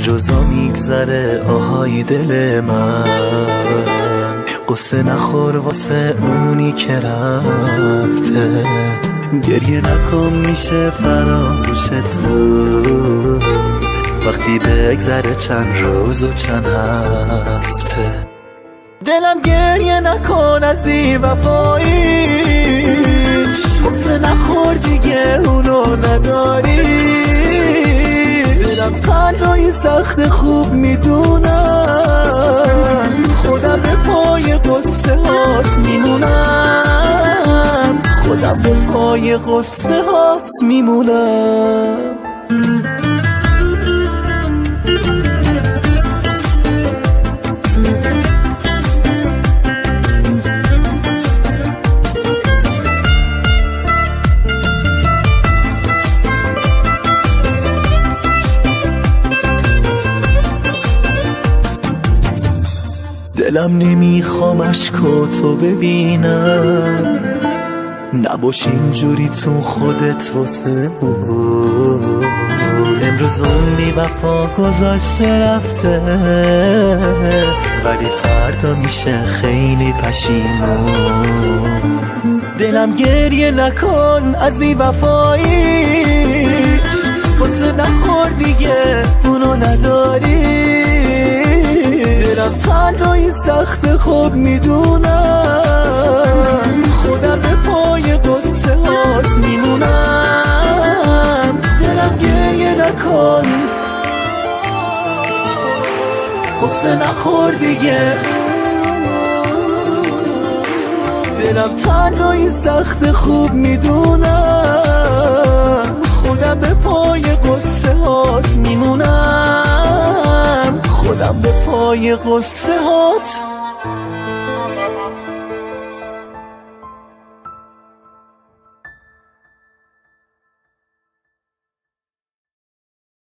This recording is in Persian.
روزا میگذره آهای دل من، قصه نخور واسه اونی که رفته، گریه نکن میشه فراموشت زود، وقتی بگذره چند روز و چند هفته. دلم گریه نکن از بی وفاییش، قصه نخور دیگه اونو نداری. دلم تنهایی سخت خوب میدونم، خودم به پای قصه هات میمونم، خودم به پای قصه هات میمونم. دلم نمیخوام اشکاتو ببینم، نباش اینجوری تو خودت واسه اون. امروز اون بی وفا گذاشته رفته، ولی فردا میشه خیلی پشیمون. دلم گریه نکن از بی وفاییش، واسه نخور دیگه اونو نداری. دلم تنهایی سخت خوب میدونم، خودم به پای قصه هات میمونم. دلم گریه نکن، قصه نخور دیگه. دلم تنهایی سخت خوب میدونم، خودم به پای قصه هات میمونم، خودم به پای قصه هات